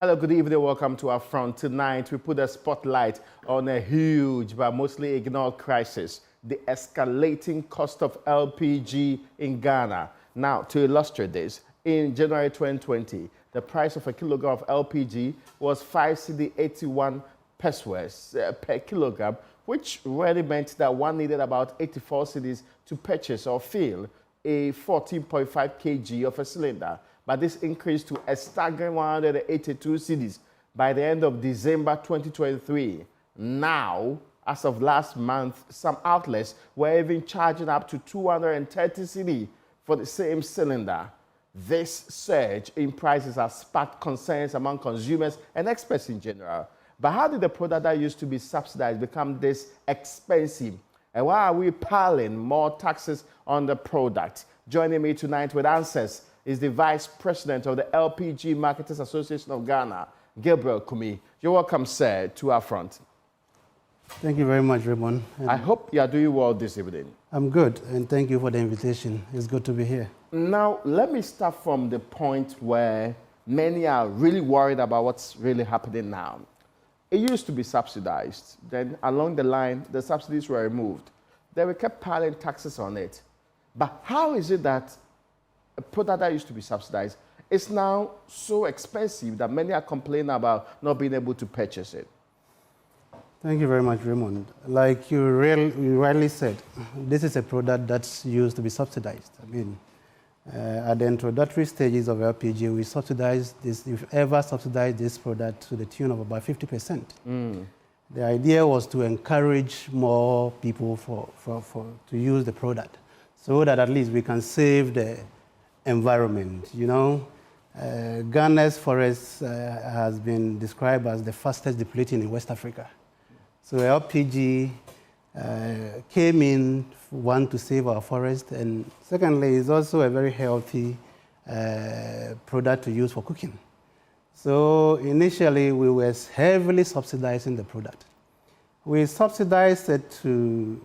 Hello, good evening. Welcome to our front. Tonight, we put a spotlight on a huge but mostly ignored crisis, the escalating cost of LPG in Ghana. Now, to illustrate this, in January 2020, the price of a kilogram of LPG was 5.81 pesos per kilogram, which really meant that one needed about 84 cedis to purchase or fill a 14.5 kg of a cylinder. But this increased to a staggering 182 cedis by the end of December 2023. Now, as of last month, some outlets were even charging up to 230 cedi for the same cylinder. This surge in prices has sparked concerns among consumers and experts in general. But how did the product that used to be subsidized become this expensive? And why are we piling more taxes on the product? Joining me tonight with answers is the Vice President of the LPG Marketers Association of Ghana, Gabriel Kumi. You're welcome, sir, to our front. Thank you very much, Raymond. I hope you are doing well this evening. I'm good, and thank you for the invitation. It's good to be here. Now, let me start from the point where many are really worried about what's really happening now. It used to be subsidized. Then along the line, the subsidies were removed. Then we kept piling taxes on it. But how is it that a product that used to be subsidized is now so expensive that many are complaining about not being able to purchase it? Thank you very much, Raymond. Like you rightly said, this is a product that's used to be subsidized. I mean, at the introductory stages of LPG, we subsidized this, if ever subsidized this product to the tune of about 50%. The idea was to encourage more people to use the product so that at least we can save the environment. You know, Ghana's forest has been described as the fastest depleting in West Africa. So LPG came in, one, to save our forest, and secondly, it's also a very healthy product to use for cooking. So initially, we were heavily subsidizing the product. We subsidized it to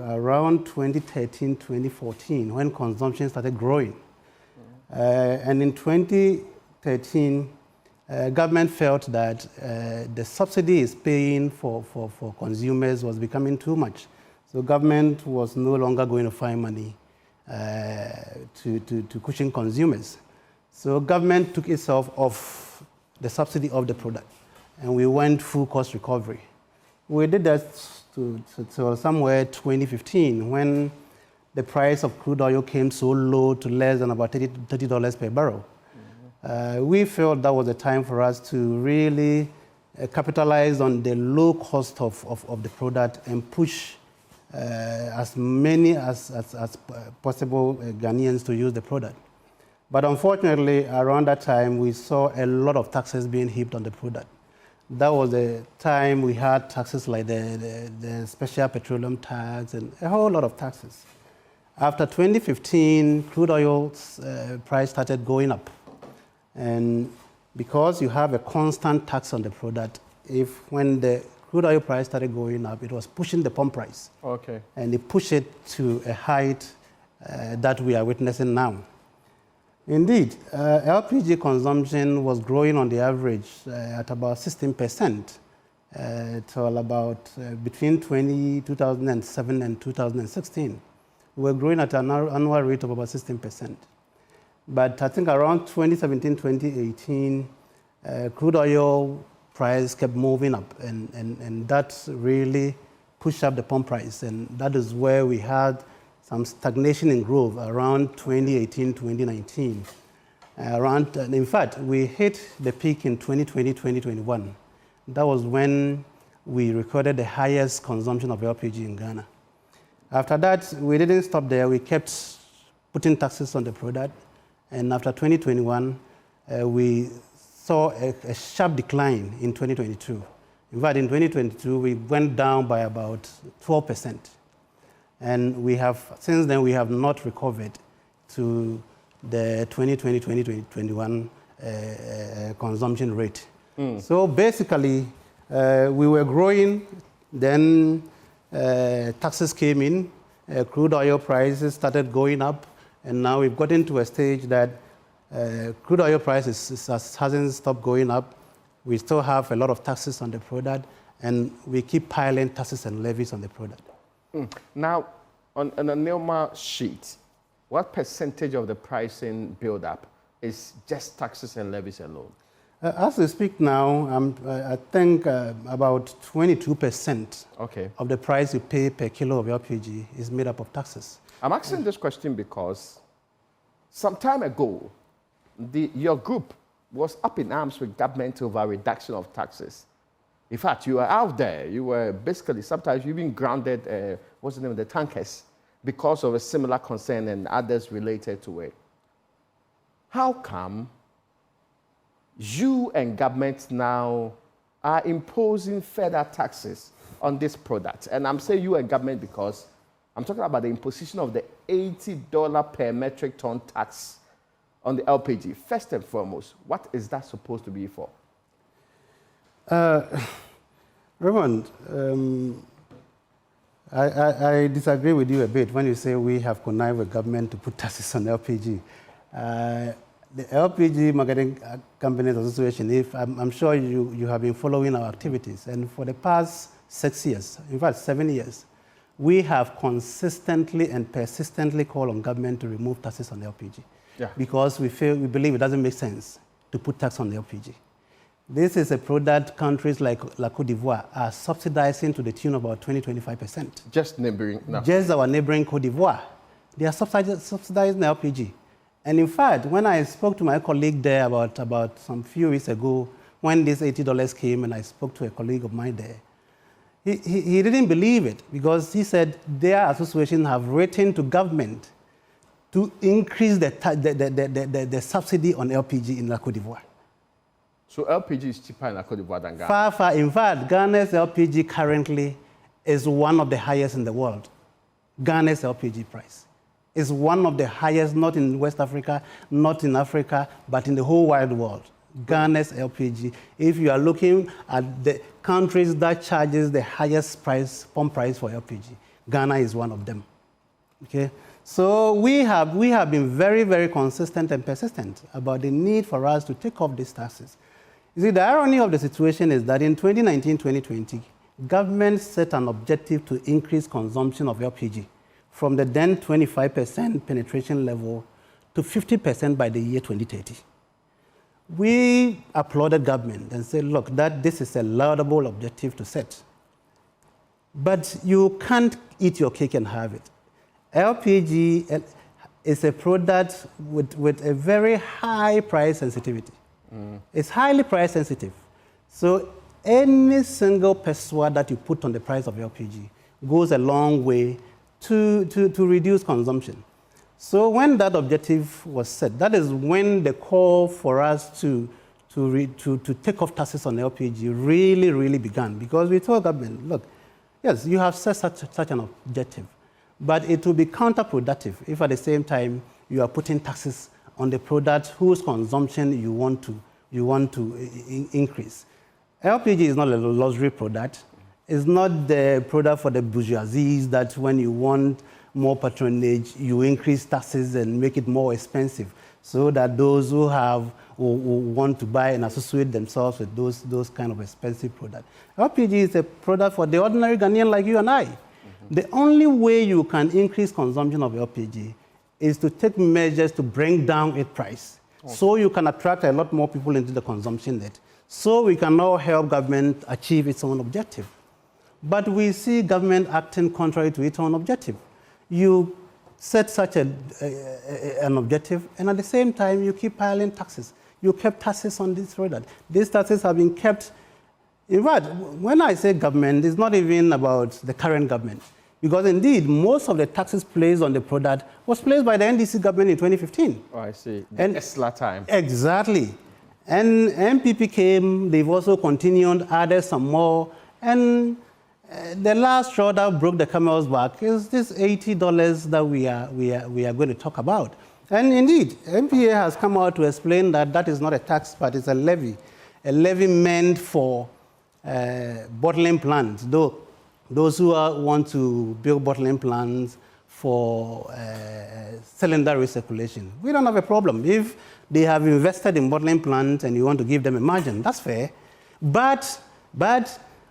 around 2013, 2014, when consumption started growing. And in 2013, government felt that the subsidy is paying for consumers was becoming too much. So government was no longer going to find money to cushion consumers. So government took itself off the subsidy of the product, and we went full cost recovery. We did that to somewhere 2015, when the price of crude oil came so low to less than about $30 per barrel. We felt that was a time for us to really capitalize on the low cost of the product and push as many as possible Ghanaians to use the product. But unfortunately, around that time, we saw a lot of taxes being heaped on the product. That was the time we had taxes like the special petroleum tax and a whole lot of taxes. After 2015, crude oil's price started going up. And because you have a constant tax on the product, when the crude oil price started going up, it was pushing the pump price. Okay. And it pushed it to a height that we are witnessing now. Indeed, LPG consumption was growing on the average at about 16% till about between 2007 and 2016. We were growing at an annual rate of about 16%. But I think around 2017, 2018, crude oil price kept moving up, and that really pushed up the pump price. And that is where we had some stagnation in growth around 2018, 2019. In fact, we hit the peak in 2020, 2021. That was when we recorded the highest consumption of LPG in Ghana. After that, we didn't stop there. We kept putting taxes on the product. And after 2021, we saw a sharp decline in 2022. In fact, in 2022, we went down by about 12%. And since then, we have not recovered to the 2020-2021 consumption rate. So basically, we were growing, then taxes came in, crude oil prices started going up, and now we've gotten to a stage that crude oil prices hasn't stopped going up. We still have a lot of taxes on the product, and we keep piling taxes and levies on the product. Now, on a NILMA sheet, what percentage of the pricing build-up is just taxes and levies alone? As we speak now, I think about 22% of the price you pay per kilo of LPG is made up of taxes. I'm asking this question because some time ago, your group was up in arms with government over reduction of taxes. In fact, you were out there. You were basically, sometimes you even grounded, what's the name of the tankers, because of a similar concern and others related to it. How come you and government now are imposing further taxes on this product? And I'm saying you and government because I'm talking about the imposition of the $80 per metric ton tax on the LPG. First and foremost, what is that supposed to be for? Raymond, I disagree with you a bit when you say we have connived with government to put taxes on LPG. The LPG Marketing Companies Association, I'm sure you have been following our activities, and for the past 6 years, in fact 7 years, we have consistently and persistently called on government to remove taxes on LPG. Because we believe it doesn't make sense to put tax on the LPG. This is a product countries like Côte d'Ivoire are subsidizing to the tune of about 20-25%. Just neighboring? No. Just our neighboring Côte d'Ivoire. They are subsidizing the LPG. And in fact, when I spoke to my colleague there about some few weeks ago, when this $80 came and I spoke to a colleague of mine there, he didn't believe it because he said their association have written to government to increase the subsidy on LPG in Côte d'Ivoire. So LPG is cheaper in Côte d'Ivoire than Ghana? Far, far. In fact, Ghana's LPG currently is one of the highest in the world. Ghana's LPG price is one of the highest, not in West Africa, not in Africa, but in the whole wide world. Ghana's LPG, if you are looking at the countries that charges the highest pump price for LPG, Ghana is one of them. Okay? So we have been very, very consistent and persistent about the need for us to take off these taxes. You see, the irony of the situation is that in 2019-2020, government set an objective to increase consumption of LPG from the then 25% penetration level to 50% by the year 2030. We applauded government and said, look, this is a laudable objective to set. But you can't eat your cake and have it. LPG is a product with a very high price sensitivity. It's highly price sensitive. So any single pesewa that you put on the price of LPG goes a long way to reduce consumption. So when that objective was set, that is when the call for us to take off taxes on LPG really, really began. Because we told government, look, yes, you have set such an objective, but it will be counterproductive if at the same time you are putting taxes on the product whose consumption you want to increase. LPG is not a luxury product. It's not the product for the bourgeoisie that when you want more patronage, you increase taxes and make it more expensive so that those who want to buy and associate themselves with those kind of expensive products. LPG is a product for the ordinary Ghanaian like you and I. The only way you can increase consumption of LPG is to take measures to bring down its price. So you can attract a lot more people into the consumption net. So we can now help government achieve its own objective. But we see government acting contrary to its own objective. You set such an objective, and at the same time, you keep piling taxes. You kept taxes on this product. These taxes have been kept. In fact, when I say government, it's not even about the current government. Because indeed, most of the taxes placed on the product was placed by the NDC government in 2015. Oh, I see. And Esla time. Exactly. And MPP came, they've also continued, added some more. And the last straw that broke the camel's back is this $80 that we are going to talk about. And indeed, MPA has come out to explain that that is not a tax, but it's a levy meant for bottling plants. Those who want to build bottling plants for cylinder recirculation. We don't have a problem. If they have invested in bottling plants and you want to give them a margin, that's fair. But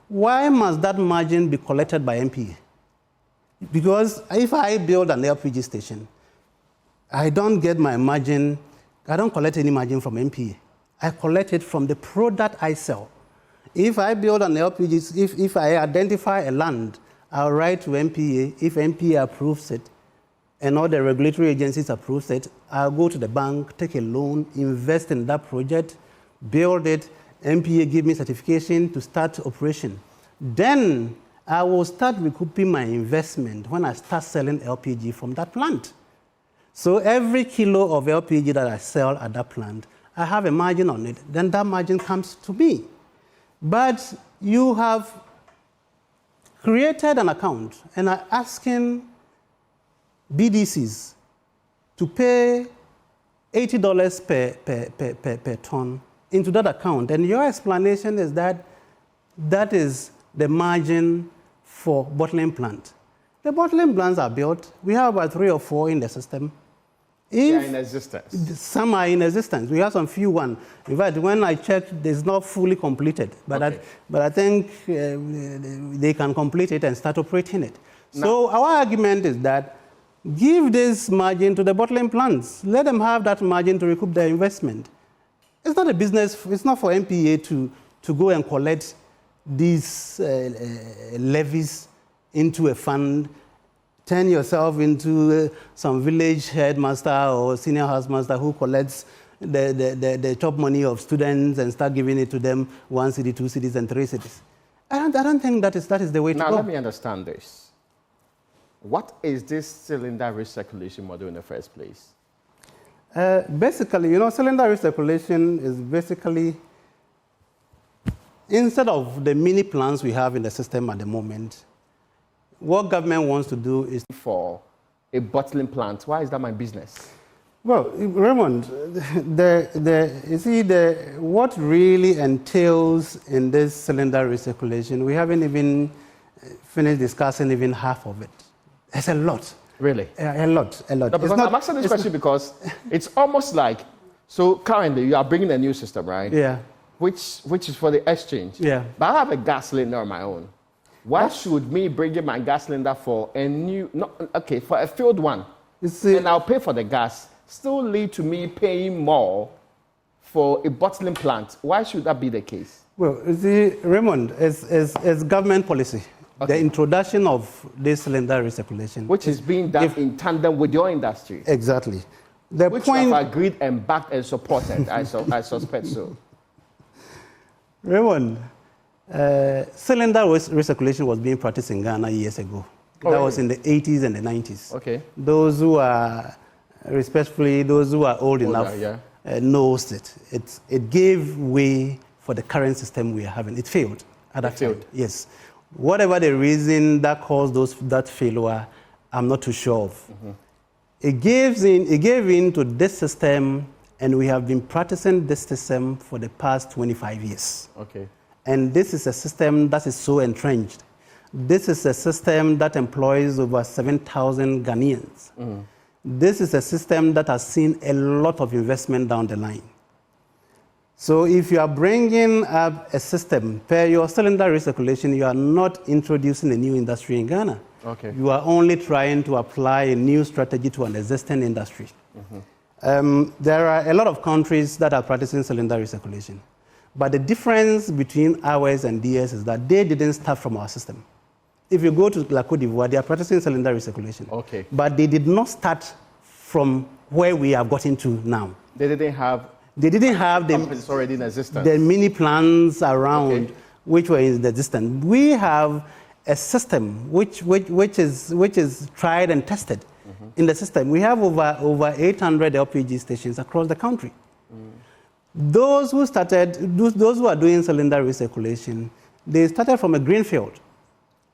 why must that margin be collected by MPA? Because if I build an LPG station, I don't get my margin, I don't collect any margin from MPA. I collect it from the product I sell. If I build an LPG, if I identify a land, I'll write to MPA. If MPA approves it, and all the regulatory agencies approve it, I'll go to the bank, take a loan, invest in that project, build it, MPA give me certification to start operation. Then I will start recouping my investment when I start selling LPG from that plant. So every kilo of LPG that I sell at that plant, I have a margin on it. Then that margin comes to me. But you have created an account and are asking BDCs to pay $80 per ton into that account. And your explanation is that that is the margin for bottling plant. The bottling plants are built. We have about 3 or 4 in the system. They are in existence. Some are in existence. We have some few ones. In fact, when I checked, it's not fully completed. But, okay. I think they can complete it and start operating it. Now, so our argument is that give this margin to the bottling plants. Let them have that margin to recoup their investment. It's not a business. It's not for MPA to go and collect these levies into a fund, turn yourself into some village headmaster or senior housemaster who collects the top money of students and start giving it to them 1 city, 2 cities, and 3 cities. I don't think that is the way to go. Now, let me understand this. What is this cylinder recirculation model in the first place? Basically, cylinder recirculation is basically, instead of the mini plants we have in the system at the moment, what government wants to do is for a bottling plant. Why is that my business? Well, Raymond, what really entails in this cylinder recirculation, we haven't even finished discussing even half of it. It's a lot. Really? A lot. No, because I'm asking this question because it's almost like, so currently you are bringing a new system, right? Yeah. Which is for the exchange. Yeah. But I have a gas cylinder on my own. Why should me bring in my gas cylinder for a new, for a filled one, and I'll pay for the gas, still lead to me paying more for a bottling plant? Why should that be the case? Well, Raymond, it's government policy. Okay. The introduction of this cylinder recirculation. Which is being done in tandem with your industry. Exactly. Which you have agreed and backed and supported, I suspect so. Raymond, cylinder recirculation was being practiced in Ghana years ago. Oh, that was in the 80s and the 90s. Okay. Those who are, respectfully, those who are old enough knows it. It gave way for the current system we are having. It failed at that time. Yes. Whatever the reason that caused that failure, I'm not too sure of. Mm-hmm. It gave in to this system, and we have been practicing this system for the past 25 years. Okay. And this is a system that is so entrenched. This is a system that employs over 7,000 Ghanaians. Mm. This is a system that has seen a lot of investment down the line. So if you are bringing up a system, per your cylinder recirculation, you are not introducing a new industry in Ghana. Okay. You are only trying to apply a new strategy to an existing industry. Mm-hmm. There are a lot of countries that are practicing cylinder recirculation. But the difference between ours and theirs is that they didn't start from our system. If you go to La Côte d'Ivoire, they are practicing cylinder recirculation. Okay. But they did not start from where we have gotten to now. They didn't have already in existence. The mini plants around which were in existence. We have a system which is tried and tested in the system. We have over 800 LPG stations across the country. Mm. Those who are doing cylinder recirculation, they started from a greenfield.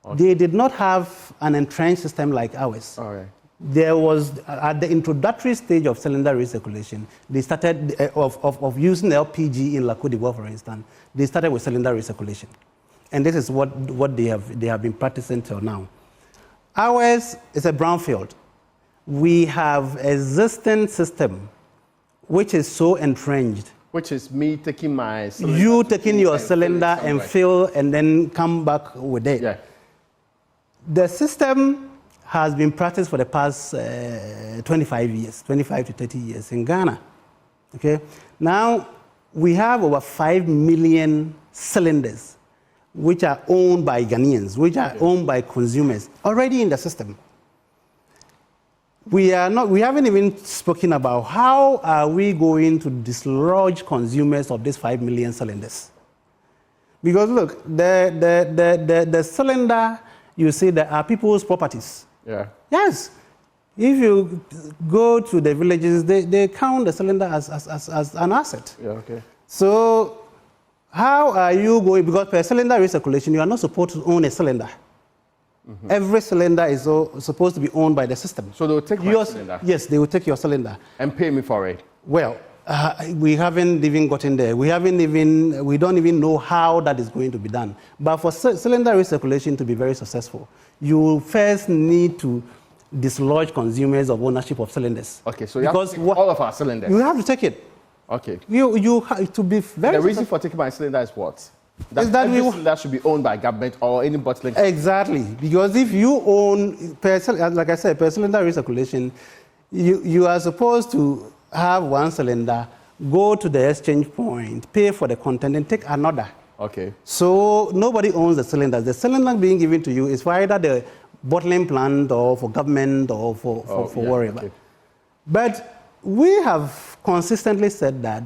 Okay. They did not have an entrenched system like ours. All right. There was, at the introductory stage of cylinder recirculation, they started, of using LPG in La Côte d'Ivoire, for instance, they started with cylinder recirculation. And this is what they have been practicing till now. Ours is a brownfield. We have existing system which is so entrenched Which is me taking my cylinder. You taking your cylinder and fill and then come back with it. Yeah. The system has been practiced for the past 25 years, 25 to 30 years in Ghana. Okay? Now, we have over 5 million cylinders which are owned by Ghanaians, which are owned by consumers already in the system. We haven't even spoken about how are we going to dislodge consumers of these 5 million cylinders. Because look, the cylinder, you see, there are people's properties. Yeah. Yes. If you go to the villages, they count the cylinder as an asset. Yeah, okay. So how are you going, because per cylinder recirculation, you are not supposed to own a cylinder. Mm-hmm. Every cylinder is supposed to be owned by the system. So they will take my cylinder? Yes, they will take your cylinder. And pay me for it? Well, we haven't even gotten there. We don't even know how that is going to be done. But for cylinder recirculation to be very successful, you first need to dislodge consumers of ownership of cylinders. Okay, so you have to take all of our cylinders? You have to take it. Okay. You have to be very... The reason for taking my cylinder is what? That every cylinder should be owned by government or any bottling company. Exactly. Because if you own, like I said, per cylinder recirculation, you are supposed to have one cylinder, go to the exchange point, pay for the content, and take another. Okay. So nobody owns the cylinders. The cylinder being given to you is for either the bottling plant or for government or for whatever. Okay. But we have consistently said that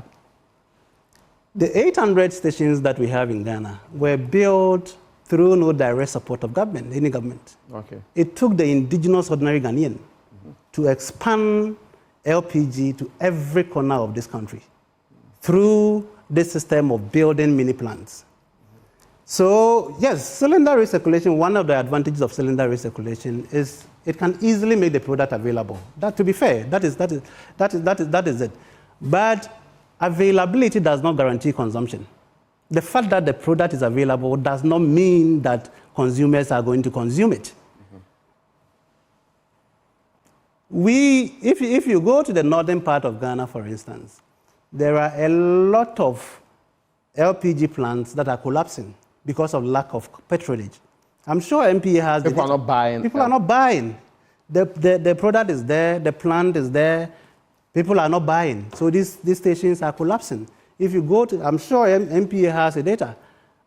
the 800 stations that we have in Ghana were built through no direct support of government, any government. Okay. It took the indigenous ordinary Ghanaian to expand LPG to every corner of this country through this system of building mini plants. So yes, cylinder recirculation, one of the advantages of cylinder recirculation is it can easily make the product available. That, to be fair, that is it. But availability does not guarantee consumption. The fact that the product is available does not mean that consumers are going to consume it. If you go to the northern part of Ghana, for instance, there are a lot of LPG plants that are collapsing because of lack of patronage. I'm sure MPA has... People are not buying. People are not buying. The product is there, the plant is there, people are not buying. So these stations are collapsing. If you go to... I'm sure MPA has a data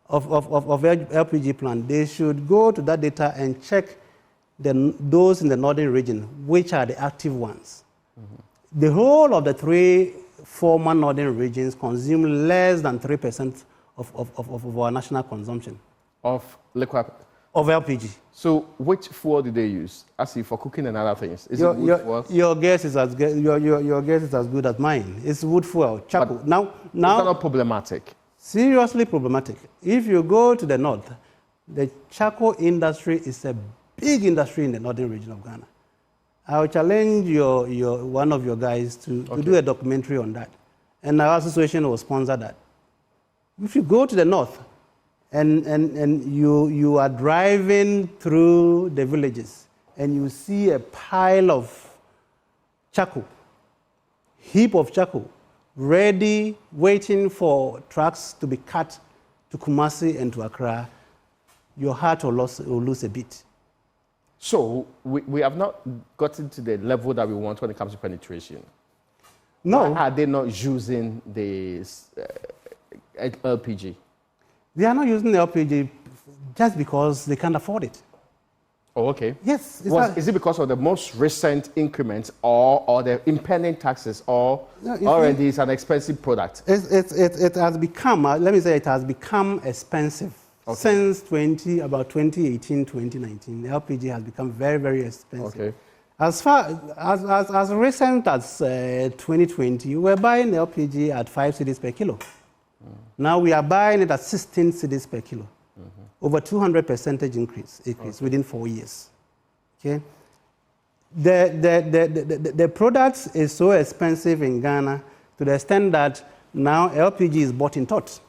of LPG plant. They should go to that data and check those in the northern region, which are the active ones. Mm-hmm. The whole of the 3 former northern regions consume less than 3% of our national consumption. Of liquid? Of LPG. So which fuel do they use? As if for cooking and other things? Is it wood fuel? Your guess is as good as mine. It's wood fuel, charcoal. Now, is that not problematic? Seriously problematic. If you go to the north, the charcoal industry is a big industry in the northern region of Ghana. I'll challenge one of your guys to do a documentary on that. And our association will sponsor that. If you go to the north and you are driving through the villages and you see a pile of charcoal, heap of charcoal, ready, waiting for trucks to be cut to Kumasi and to Accra, your heart will lose a bit. So we have not gotten to the level that we want when it comes to penetration. No. Why are they not using this LPG? They are not using the LPG just because they can't afford it. Oh, okay. Yes. Is it because of the most recent increments or the impending taxes or already it's an expensive product? It has become, let me say, it has become expensive. Okay. Since 2018, 2019, LPG has become very, very expensive. Okay. As recent as 2020, we were buying LPG at 5 cedis per kilo. Now we are buying it at 16 cedis per kilo. Over 200% increase within 4 years. Okay. The product is so expensive in Ghana to the extent that now LPG is bought in tot.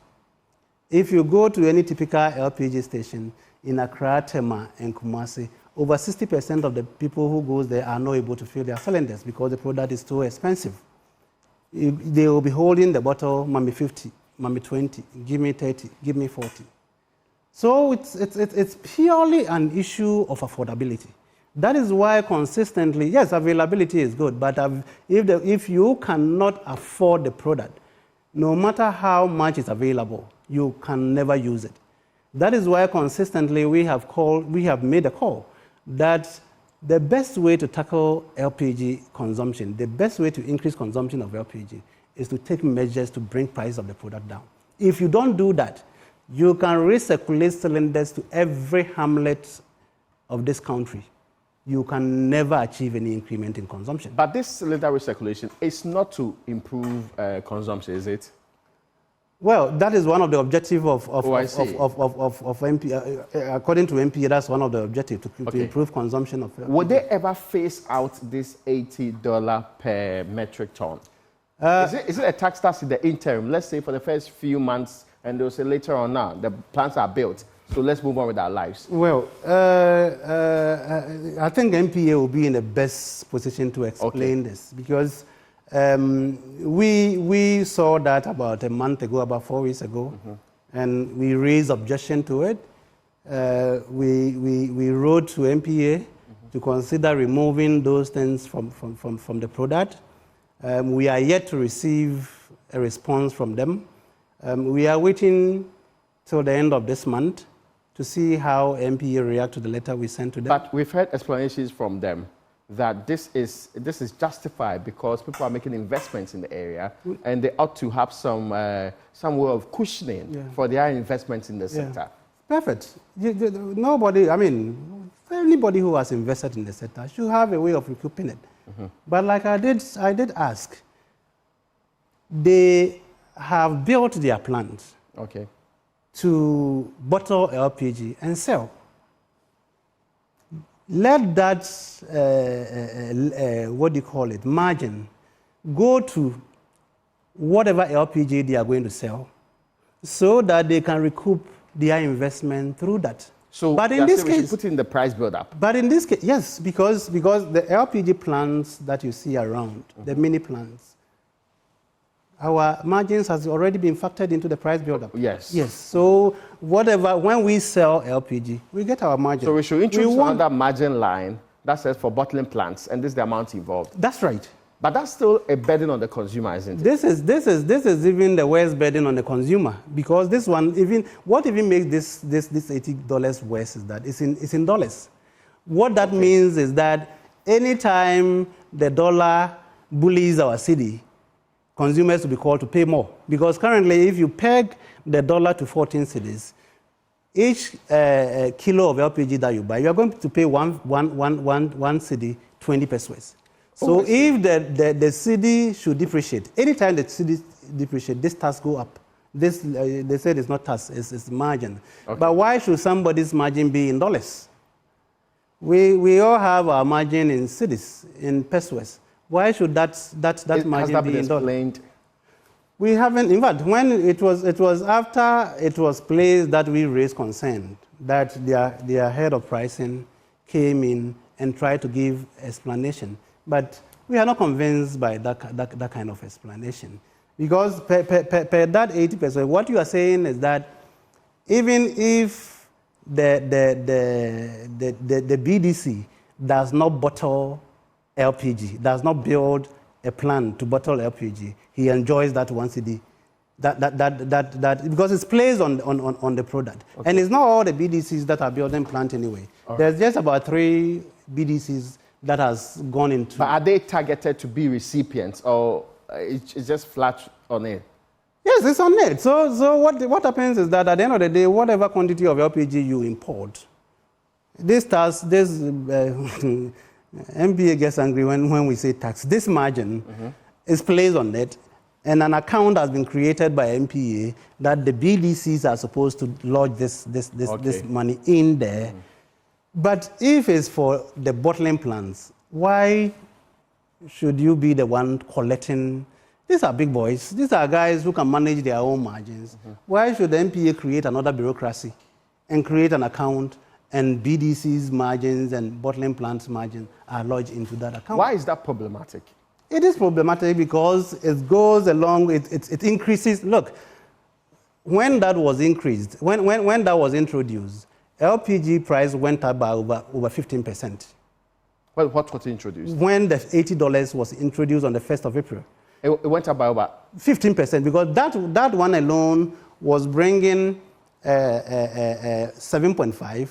If you go to any typical LPG station in Accra, Tema, and Kumasi, over 60% of the people who goes there are not able to fill their cylinders because the product is too expensive. they will be holding the bottle, mommy 50, mommy 20, give me 30, give me 40. So it's purely an issue of affordability. That is why consistently, yes, availability is good, but if you cannot afford the product, no matter how much is available, you can never use it. That is why consistently we have made a call that the best way to tackle LPG consumption, the best way to increase consumption of LPG is to take measures to bring price of the product down. If you don't do that, you can recirculate cylinders to every hamlet of this country. You can never achieve any increment in consumption. But this cylinder recirculation is not to improve consumption, is it? Well, that is one of the objectives of MPA. According to MPA, that's one of the objectives, to improve consumption of LPG. Would they ever phase out this $80 per metric ton? Is it a tax in the interim? Let's say for the first few months, and they'll say later on now, the plants are built, so let's move on with our lives. Well, I think MPA will be in the best position to explain this, because we saw that about a month ago, about 4 weeks ago, and we raised objection to it. We wrote to MPA to consider removing those things from the product. We are yet to receive a response from them. We are waiting till the end of this month to see how MPA react to the letter we sent to them. But we've heard explanations from them that this is justified because people are making investments in the area, and they ought to have some way of cushioning for their investments in the sector. Perfect. Nobody, I mean, anybody who has invested in the sector should have a way of recouping it. But like I did ask, they have built their plants to bottle LPG and sell. Let that, margin go to whatever LPG they are going to sell, so that they can recoup their investment through that. So, but in this case, we should put in the price build-up. But in this case, yes, because the LPG plants that you see around, the mini plants, our margins has already been factored into the price build-up. Yes. Yes. So when we sell LPG, we get our margin. So we should introduce another margin line that says for bottling plants, and this is the amount involved. That's right. But that's still a burden on the consumer, isn't it? This is even the worst burden on the consumer, because this one, what even makes this $80 worse is that it's in dollars. What that means is that anytime the dollar bullies our city, consumers will be called to pay more. Because currently, if you peg the dollar to 14 cedis, each kilo of LPG that you buy, you are going to pay one cedi, 20 pesos. So if the cedi should depreciate, anytime the cedi depreciate, this tax go up. This they said it's not tax, it's margin. But why should somebody's margin be in dollars? We all have our margin in cedis, in pesos. Why should that margin be in dollars? We haven't. In fact, when it was after it was placed that we raised concern that their head of pricing came in and tried to give explanation. But we are not convinced by that kind of explanation, because per that 80%, what you are saying is that even if the BDC does not bottle LPG, does not build a plant to bottle LPG, he enjoys that 1 cedi. That because it's placed on the product, and it's not all the BDCs that are building plant anyway. There's just about 3 BDCs that has gone into. But are they targeted to be recipients, or it's just flat on it? Yes, it's on it. So what happens is that at the end of the day, whatever quantity of LPG you import, MPA gets angry when we say tax. This margin is placed on it, and an account has been created by MPA that the BDCs are supposed to lodge this money in there. But if it's for the bottling plants, why should you be the one collecting? These are big boys. These are guys who can manage their own margins. Why should the MPA create another bureaucracy and create an account, and BDC's margins and bottling plants' margins are lodged into that account? Why is that problematic? It is problematic because it goes along, it increases. Look, when that was increased, when that was introduced, LPG price went up by over 15%. Well, what was introduced? When the $80 was introduced on the 1st of April. It went up by over 15%, because that one alone was bringing 7.5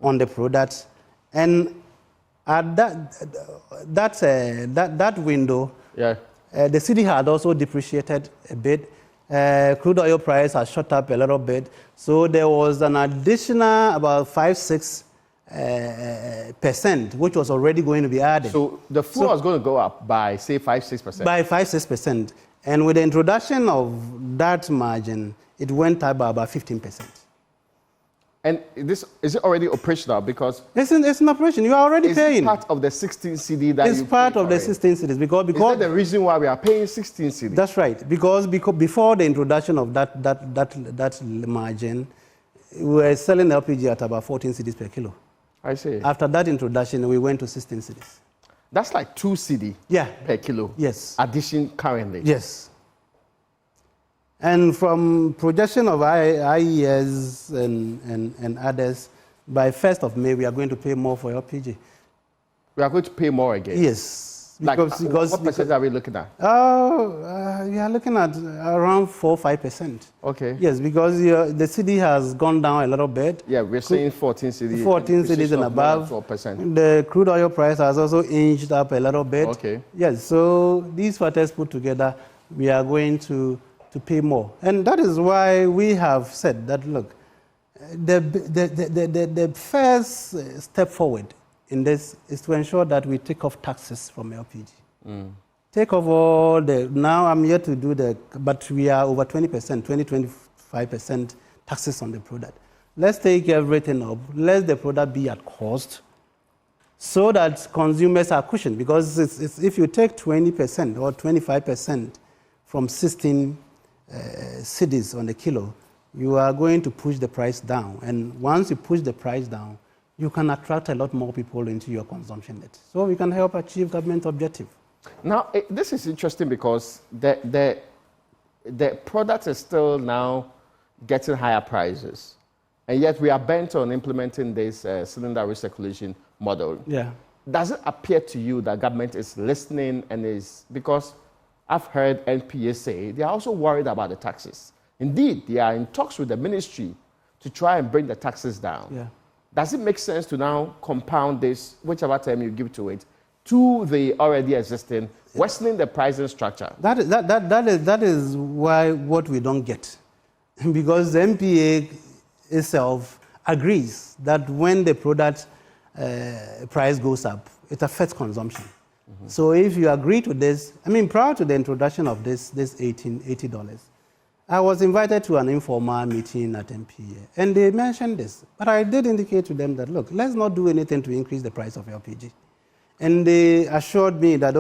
on the product, and at that window, yeah. The city had also depreciated a bit. Crude oil price has shot up a little bit, so there was an additional about 5-6%, which was already going to be added. So the fuel was going to go up by, say, 5-6%. By 5-6%, and with the introduction of that margin, it went up by about 15%. And is it already operational? Because it's in operation. You are already paying. It's part of the 16 CD that it's part of the 16 CDs because is that the reason why we are paying 16 CD? That's right. Because before the introduction of that margin, we were selling LPG at about 14 CDs per kilo. I see. After that introduction, we went to 16 CDs. That's like 2 CD per kilo. Yes. Addition currently. Yes. And from projection of IES and others, by 1st of May, we are going to pay more for LPG. We are going to pay more again? Yes. Because what percent are we looking at? We are looking at around 4-5%. Okay. Yes, because the CD has gone down a little bit. Yeah, we're saying 14 CD. 14 CDs and above. 4%. The crude oil price has also inched up a little bit. Okay. Yes, so these factors put together, we are going to pay more. And that is why we have said that, look, the first step forward in this is to ensure that we take off taxes from LPG. Take off all now I'm here to do but we are over 20%, 20-25% taxes on the product. Let's take everything up. Let the product be at cost so that consumers are cushioned. Because if you take 20% or 25% from 16 cities on the kilo, you are going to push the price down. And once you push the price down, you can attract a lot more people into your consumption net. So we can help achieve government objective. Now, this is interesting because the product is still now getting higher prices. And yet we are bent on implementing this cylinder recirculation model. Yeah. Does it appear to you that government is listening and is, because I've heard NPA say they are also worried about the taxes. Indeed, they are in talks with the ministry to try and bring the taxes down. Yeah. Does it make sense to now compound this, whichever term you give to it, to the already existing, worsening the pricing structure? That is why what we don't get. Because the NPA itself agrees that when the product price goes up, it affects consumption. So if you agree to this, prior to the introduction of this $80, I was invited to an informal meeting at MPA, and they mentioned this. But I did indicate to them that, look, let's not do anything to increase the price of LPG. And they assured me that,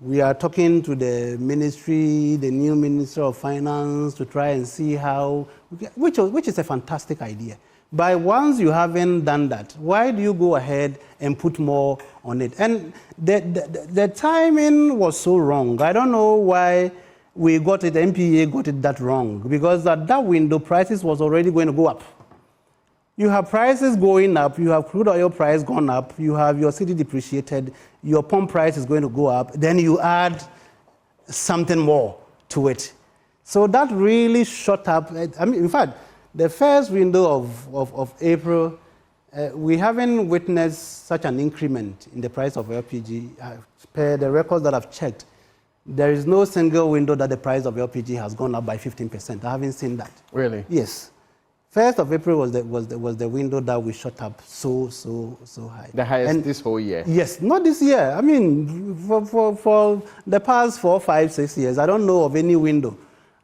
we are talking to the ministry, the new Minister of Finance, to try and see how, which is a fantastic idea. But once you haven't done that, why do you go ahead and put more on it? And the timing was so wrong. I don't know why we got it, MPA got it that wrong. Because at that window, prices was already going to go up. You have prices going up, you have crude oil price gone up, you have your city depreciated, your pump price is going to go up, then you add something more to it. So that really shot up. In fact, the first window of April, we haven't witnessed such an increment in the price of LPG. Per the records that I've checked, there is no single window that the price of LPG has gone up by 15%. I haven't seen that. Really? Yes. 1st of April was the window that we shot up so high. The highest this whole year? Yes, not this year. For the past 4, 5, 6 years, I don't know of any window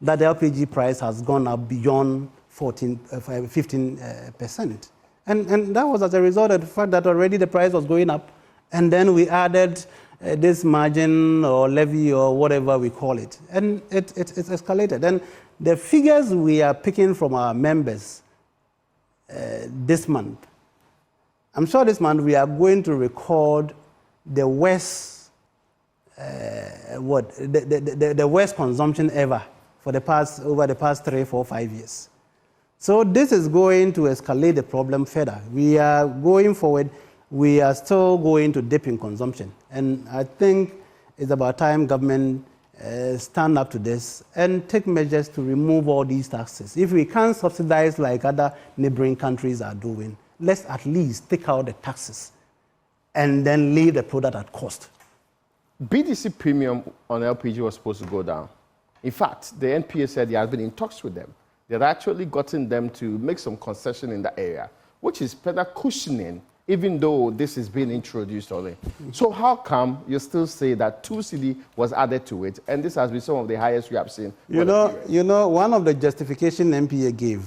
that the LPG price has gone up beyond 15%. And that was as a result of the fact that already the price was going up, and then we added this margin or levy or whatever we call it, and it's escalated. And the figures we are picking from our members this month, I'm sure this month we are going to record the worst the worst consumption ever over the past 3, 4, 5 years. So this is going to escalate the problem further. We are going forward, we are still going to dip in consumption. And I think it's about time government stand up to this and take measures to remove all these taxes. If we can't subsidize like other neighboring countries are doing, let's at least take out the taxes and then leave the product at cost. BDC premium on LPG was supposed to go down. In fact, the NPA said they have been in talks with them. They've actually gotten them to make some concession in that area, which is better cushioning, even though this is being introduced only. So how come you still say that 2 cedi was added to it, and this has been some of the highest we have seen? You know, one of the justification NPA gave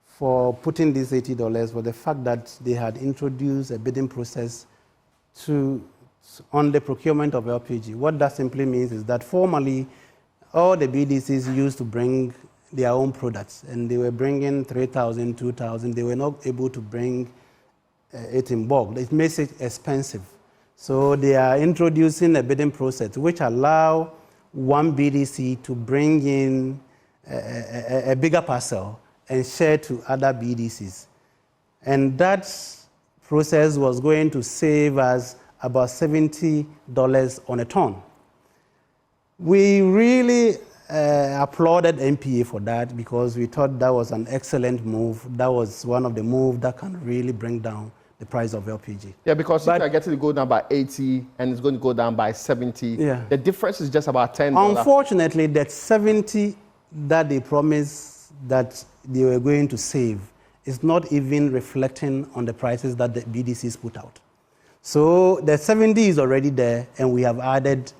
for putting this $80 was the fact that they had introduced a bidding process on the procurement of LPG. What that simply means is that formerly, all the BDCs used to bring their own products, and they were bringing 3,000, 2,000. They were not able to bring it in bulk. It makes it expensive. So they are introducing a bidding process which allow one BDC to bring in a bigger parcel and share to other BDCs. And that process was going to save us about $70 on a ton. We really applauded NPA for that because we thought that was an excellent move. That was one of the moves that can really bring down the price of LPG. Yeah, because if you're getting to go down by 80 and it's going to go down by 70, yeah, the difference is just about $10. Unfortunately, that 70 that they promised that they were going to save is not even reflecting on the prices that the BDCs put out. So the 70 is already there, and we have added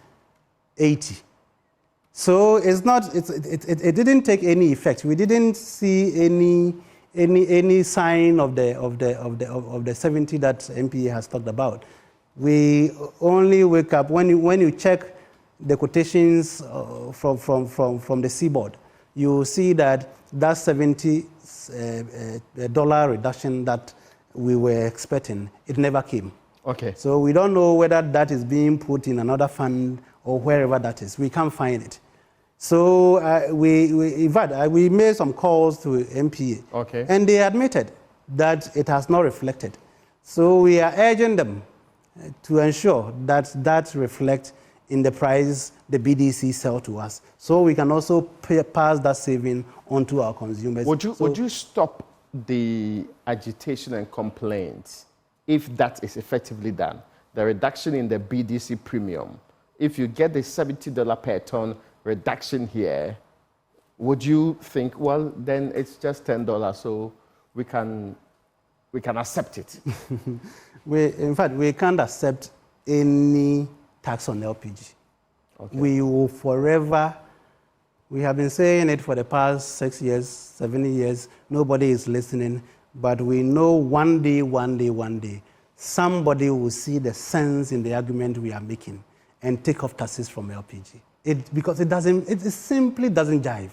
80. So it's not. It didn't take any effect. We didn't see any sign of the 70 that NPA has talked about. We only wake up when you check the quotations from the seaboard. You see that $70 reduction that we were expecting, it never came. Okay. So we don't know whether that is being put in another fund or wherever that is. We can't find it. So in fact, we made some calls to NPA. Okay. And they admitted that it has not reflected. So we are urging them to ensure that that reflects in the price the BDC sell to us. So we can also pass that saving on to our consumers. Would you stop the agitation and complaints if that is effectively done? The reduction in the BDC premium, if you get the $70 per ton reduction here, would you think, well, then it's just $10, so we can accept it? In fact, we can't accept any tax on LPG. Okay. We will forever, we have been saying it for the past 6 years, 7 years, nobody is listening, but we know one day, somebody will see the sense in the argument we are making and take off taxes from LPG. Because it simply doesn't jive.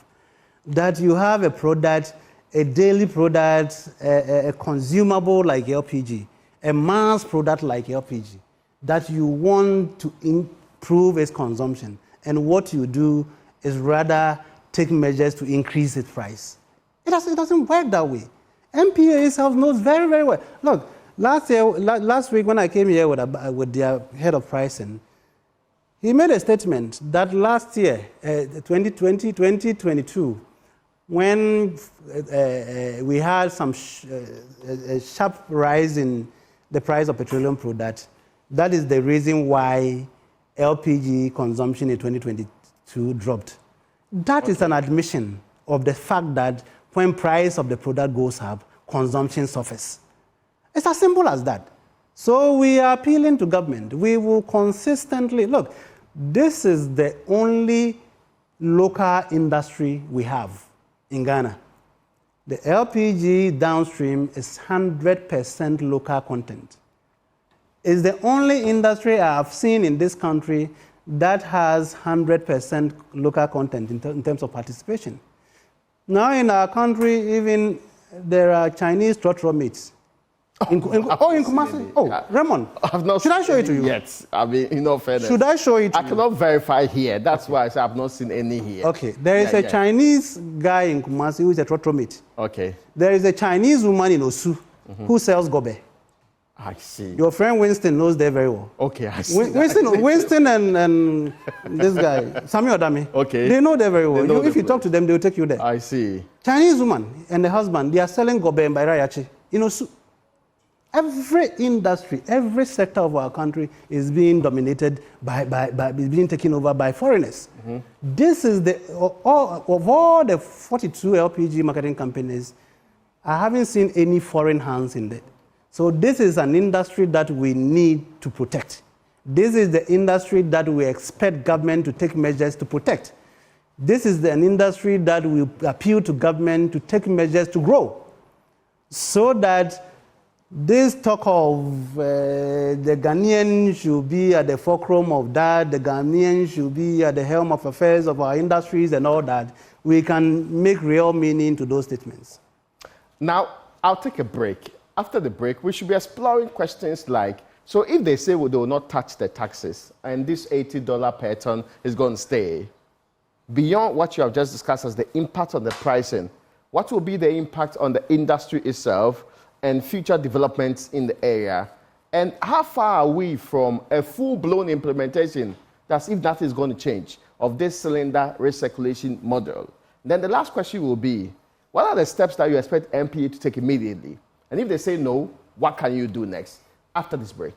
That you have a product, a daily product, a consumable like LPG, a mass product like LPG, that you want to improve its consumption. And what you do is rather take measures to increase its price. It doesn't work that way. NPA itself knows very, very well. Look, last week when I came here with their head of pricing, he made a statement that last year, 2022, when we had some a sharp rise in the price of petroleum products, that is the reason why LPG consumption in 2022 dropped. That is an admission of the fact that when price of the product goes up, consumption suffers. It's as simple as that. So we are appealing to government. We will consistently, look, this is the only local industry we have in Ghana. The LPG downstream is 100% local content. It's the only industry I have seen in this country that has 100% local content in terms of participation. Now in our country, even there are Chinese trotro meats. In Kumasi? Oh, yeah. Raymond, I've not should I show it to you? Yet. I mean, in all fairness. Should I show it to you? I cannot verify here. That's why I say I've not seen any here. Okay, there is a Chinese guy in Kumasi who is a trotromate. Okay. There is a Chinese woman in Osu who sells gobe. I see. Your friend Winston knows there very well. Okay, I see. Winston and this guy, Sami Odami. Okay. They know there very well. If you talk to them, they will take you there. I see. Chinese woman and the husband, they are selling gobe in Bairayachi. Every industry, every sector of our country is being dominated is being taken over by foreigners. This is of all the 42 LPG marketing companies, I haven't seen any foreign hands in it. So this is an industry that we need to protect. This is the industry that we expect government to take measures to protect. This is an industry that we appeal to government to take measures to grow, so that this talk of the Ghanaian should be at the fulcrum of that, the Ghanaian should be at the helm of affairs of our industries and all that, we can make real meaning to those statements. Now, I'll take a break. After the break, we should be exploring questions like, so if they say they will not touch the taxes and this $80 per ton is going to stay, beyond what you have just discussed as the impact on the pricing, what will be the impact on the industry itself and future developments in the area? And how far are we from a full-blown implementation, that's if that is going to change, of this cylinder recirculation model? Then the last question will be, what are the steps that you expect NPA to take immediately? And if they say no, what can you do next? After this break.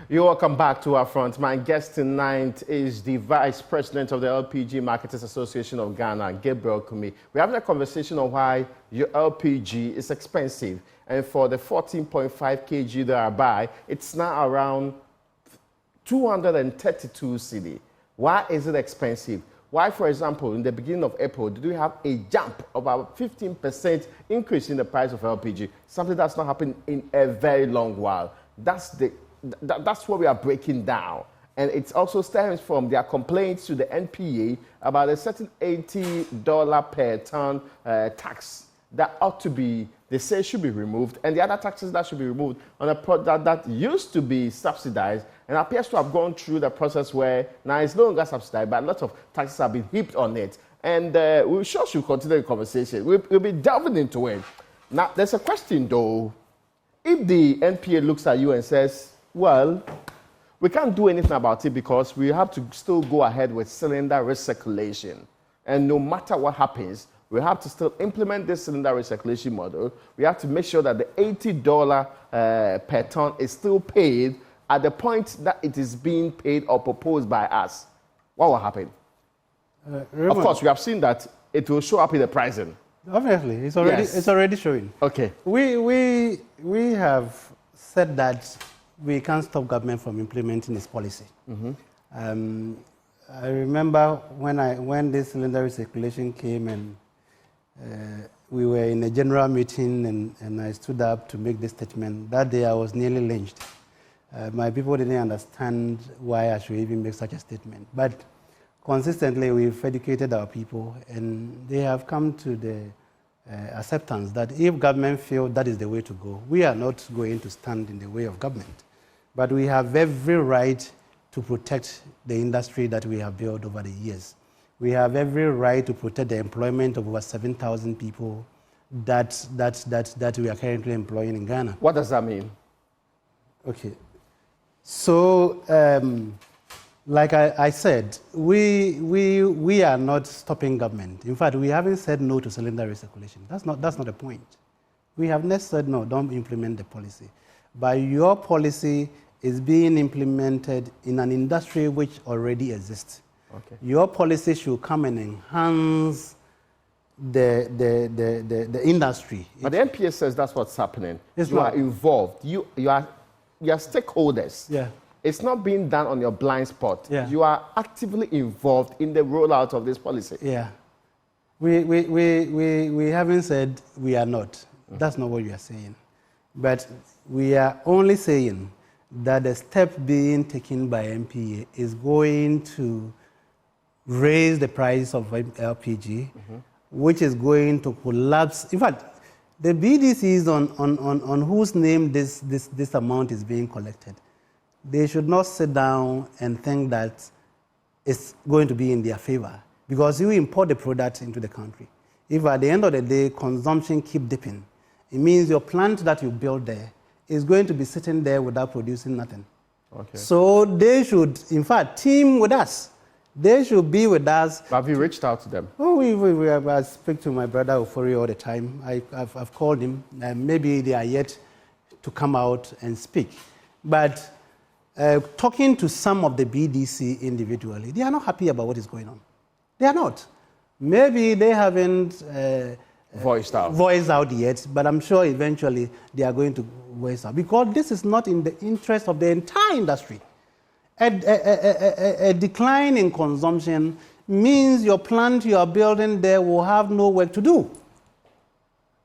You're welcome back to UPFront. My guest tonight is the Vice President of the LPG Marketers Association of Ghana, Gabriel Kumi. We're having a conversation on why your LPG is expensive. And for the 14.5 kg that I buy, it's now around 232 cedi. Why is it expensive? Why, for example, in the beginning of April, did we have a jump of about 15% increase in the price of LPG? Something that's not happened in a very long while. That's what we are breaking down. And it also stems from their complaints to the NPA about a certain $80 per ton tax that ought to be, they say should be removed, and the other taxes that should be removed on a product that used to be subsidized and appears to have gone through the process where now it's no longer subsidized, but a lot of taxes have been heaped on it. And we sure should continue the conversation. We'll be delving into it. Now, there's a question though. If the NPA looks at you and says, well, we can't do anything about it because we have to still go ahead with cylinder recirculation. And no matter what happens, we have to still implement this cylinder recirculation model. We have to make sure that the $80 per ton is still paid at the point that it is being paid or proposed by us. What will happen? Of course, we have seen that it will show up in the pricing. Obviously, it's already showing. Okay. We have said that we can't stop government from implementing its policy. I remember when this cylinder recirculation came and we were in a general meeting and I stood up to make this statement. That day I was nearly lynched. My people didn't understand why I should even make such a statement. But consistently we've educated our people and they have come to the acceptance that if government feels that is the way to go, we are not going to stand in the way of government. But we have every right to protect the industry that we have built over the years. We have every right to protect the employment of over 7,000 people that we are currently employing in Ghana. What does that mean? Okay. So, like I said, we are not stopping government. In fact, we haven't said no to cylinder recirculation. That's not the point. We have not said no, don't implement the policy. But your policy is being implemented in an industry which already exists. Okay. Your policy should come and enhance the industry. But the NPA says that's what's happening. You are involved. You are stakeholders. Yeah. It's not being done on your blind spot. Yeah. You are actively involved in the rollout of this policy. Yeah. We haven't said we are not. That's not what we are saying. But we are only saying that the step being taken by MPA is going to raise the price of LPG, which is going to collapse. In fact, the BDCs on whose name this amount is being collected, they should not sit down and think that it's going to be in their favor, because you import the product into the country. If at the end of the day consumption keep dipping, it means your plant that you build there is going to be sitting there without producing nothing. Okay. So they should, in fact, team with us. They should be with us. Have you reached out to them? Oh, I speak to my brother Ofori all the time. I've called him. Maybe they are yet to come out and speak. But talking to some of the BDC individually, they are not happy about what is going on. They are not. Maybe they haven't voiced out yet, but I'm sure eventually they are going to voice out, because this is not in the interest of the entire industry. A decline in consumption means your plant you are building there will have no work to do.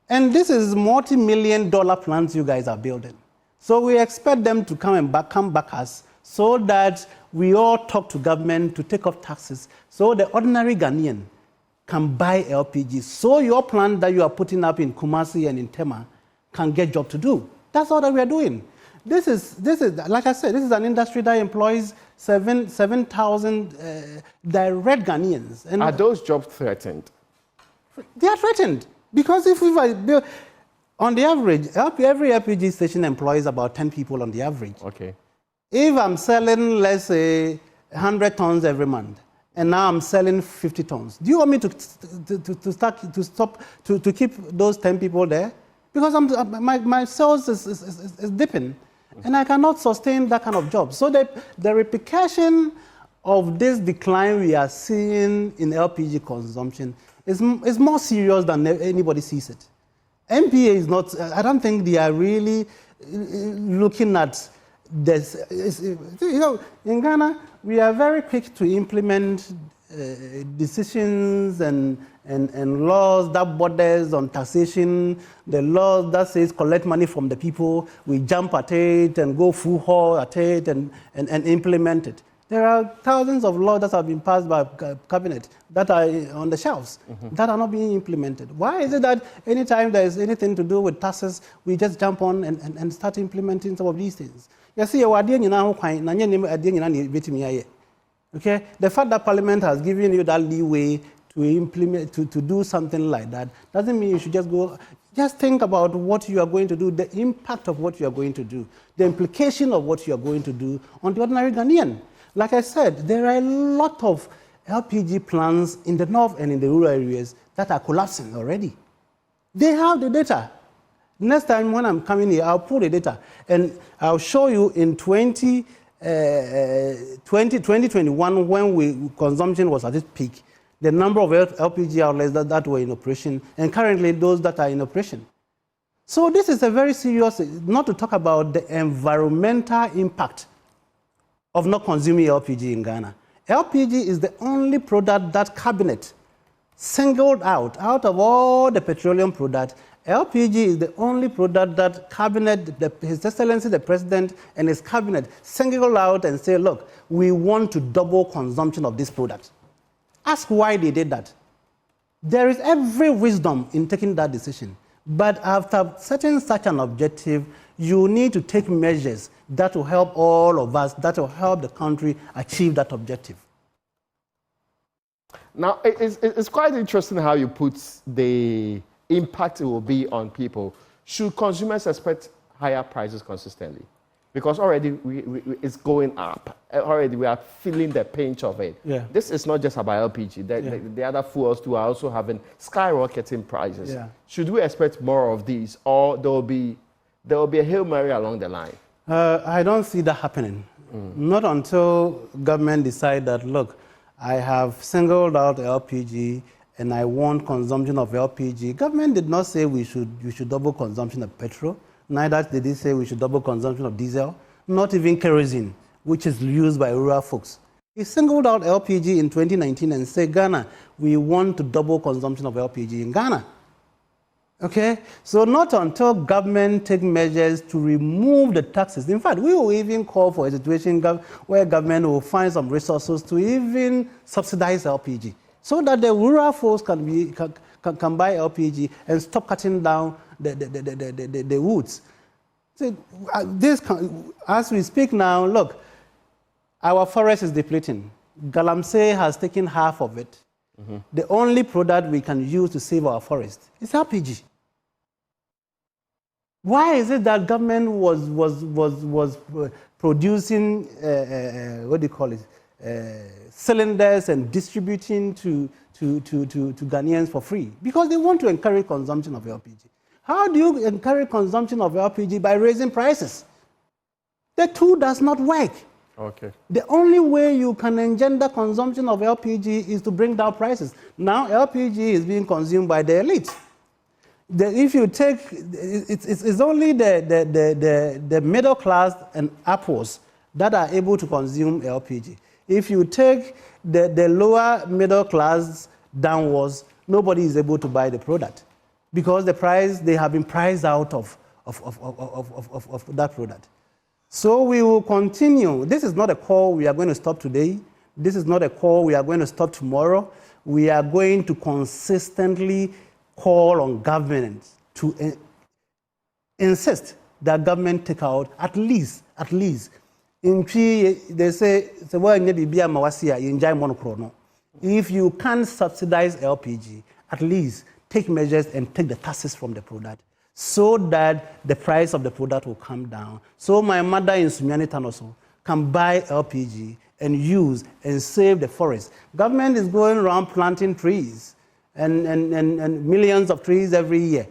And this is multi-million-dollar plants you guys are building. So we expect them to come back us, so that we all talk to government to take off taxes, so the ordinary Ghanaian can buy LPG, so your plant that you are putting up in Kumasi and in Tema can get job to do. That's all that we are doing. This is like I said, this is an industry that employs 7,000 direct Ghanaians. And are those jobs threatened? They are threatened, because if we build, on the average, every LPG station employs about 10 people on the average. Okay. If I'm selling, let's say, 100 tons every month, and now I'm selling 50 tons, do you want me to keep those 10 people there? Because my sales is dipping, and I cannot sustain that kind of job. So the repercussion of this decline we are seeing in LPG consumption is more serious than anybody sees it. MPA is not, I don't think they are really looking at this. You know, in Ghana, we are very quick to implement decisions and laws that borders on taxation, the laws that says collect money from the people. We jump at it and go full haul at it and implement it. There are thousands of laws that have been passed by cabinet that are on the shelves that are not being implemented. Why is it that anytime there is anything to do with taxes, we just jump on and start implementing some of these things? You see, okay, the fact that Parliament has given you that leeway to implement, to do something like that, doesn't mean you should just go. Just think about what you are going to do, the impact of what you are going to do, the implication of what you are going to do on the ordinary Ghanaian. Like I said, there are a lot of LPG plants in the north and in the rural areas that are collapsing already. They have the data. Next time when I'm coming here, I'll pull the data and I'll show you in 2021, when consumption was at its peak, the number of LPG outlets that were in operation, and currently those that are in operation. So this is a very serious, not to talk about the environmental impact of not consuming LPG in Ghana. LPG is the only product that cabinet singled out of all the petroleum products. LPG is the only product that cabinet, His Excellency the President and his cabinet singled out and say, look, we want to double consumption of this product. Ask why they did that. There is every wisdom in taking that decision. But after setting such an objective, you need to take measures that will help all of us, that will help the country achieve that objective. Now, it's quite interesting how you put the impact it will be on people. Should consumers expect higher prices consistently? Because already it's going up. Already we are feeling the pinch of it. Yeah. This is not just about LPG. The other fuels too are also having skyrocketing prices. Yeah. Should we expect more of these, or there will be a Hail Mary along the line? I don't see that happening. Not until government decide that, look, I have singled out LPG and I want consumption of LPG. Government did not say we should double consumption of petrol. Neither did they say we should double consumption of diesel, not even kerosene, which is used by rural folks. He singled out LPG in 2019 and said, Ghana, we want to double consumption of LPG in Ghana. Okay, so not until government take measures to remove the taxes. In fact, we will even call for a situation where government will find some resources to even subsidize LPG, so that the rural folks can buy LPG and stop cutting down the woods. So, as we speak now, look, our forest is depleting. Galamsey has taken half of it. Mm-hmm. The only product we can use to save our forest is LPG. Why is it that government was producing what do you call it, cylinders and distributing to Ghanaians for free? Because they want to encourage consumption of LPG. How do you encourage consumption of LPG? By raising prices. The two does not work. Okay. The only way you can engender consumption of LPG is to bring down prices. Now LPG is being consumed by the elite. If you take, it's only the middle class and upwards that are able to consume LPG. If you take the lower middle class downwards, nobody is able to buy the product because they have been priced out of that product. So we will continue. This is not a call we are going to stop today. This is not a call we are going to stop tomorrow. We are going to consistently call on government to insist that government take out at least in three, they say if you can't subsidize LPG, at least take measures and take the taxes from the product so that the price of the product will come down. So my mother in Sumiani Tanoso can buy LPG and use and save the forest. Government is going around planting trees and millions of trees every year.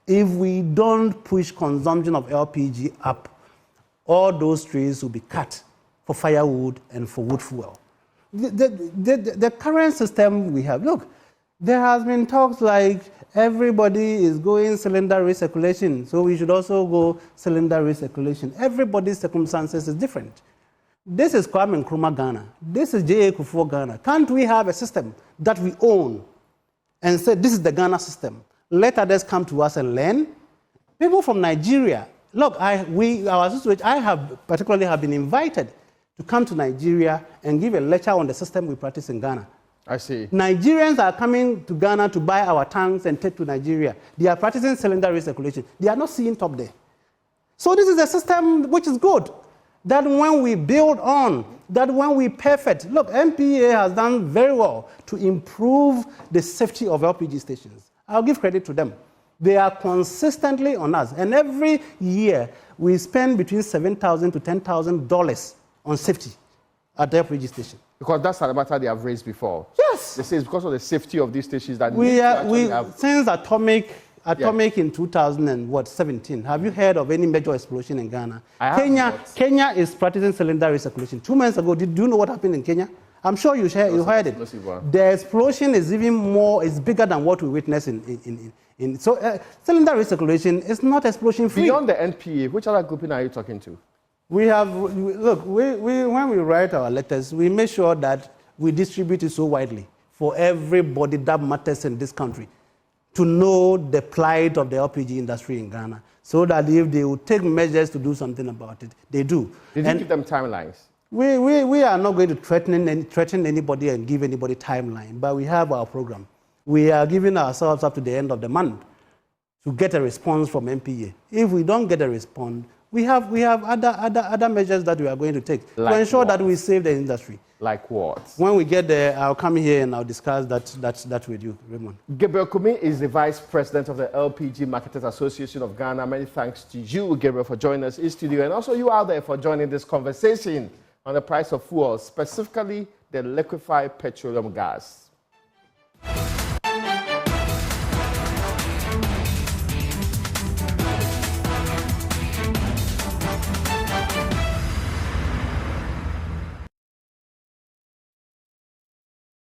If we don't push consumption of LPG up, all those trees will be cut for firewood and for wood fuel. The current system we have, look, there has been talks like everybody is going cylinder recirculation, so we should also go cylinder recirculation. Everybody's circumstances is different. This is Kwame Nkrumah Ghana. This is J.A. Kufuor Ghana. Can't we have a system that we own and say this is the Ghana system? Let others come to us and learn. People from Nigeria, look, I particularly have been invited to come to Nigeria and give a lecture on the system we practice in Ghana. I see. Nigerians are coming to Ghana to buy our tanks and take to Nigeria. They are practicing cylinder recirculation. They are not seeing top there. So this is a system which is good. That when we build on, that when we perfect, look, MPA has done very well to improve the safety of LPG stations. I'll give credit to them. They are consistently on us. And every year, we spend between $7,000 to $10,000 on safety at the LPG station. Because that's a matter they have raised before. Yes. They say it's because of the safety of these stations that since Atomic in 2017, have you heard of any major explosion in Ghana? Kenya is practicing cylinder recirculation. 2 months ago, do you know what happened in Kenya? I'm sure you heard it. The explosion is even more, it's bigger than what we witnessed so cylinder recirculation is not explosion free. Beyond the NPA, which other grouping are you talking to? We have, look, when we write our letters, we make sure that we distribute it so widely for everybody that matters in this country to know the plight of the LPG industry in Ghana, so that if they will take measures to do something about it, they do. Did you give them timelines? We are not going to threaten anybody and give anybody timeline, but we have our program. We are giving ourselves up to the end of the month to get a response from MPA. If we don't get a response, we have other measures that we are going to take to ensure that we save the industry. Like what? When we get there, I'll come here and I'll discuss that with you, Raymond. Gabriel Kumi is the Vice President of the LPG Marketers Association of Ghana. Many thanks to you, Gabriel, for joining us in studio, and also you out there for joining this conversation on the price of fuel, specifically the liquefied petroleum gas.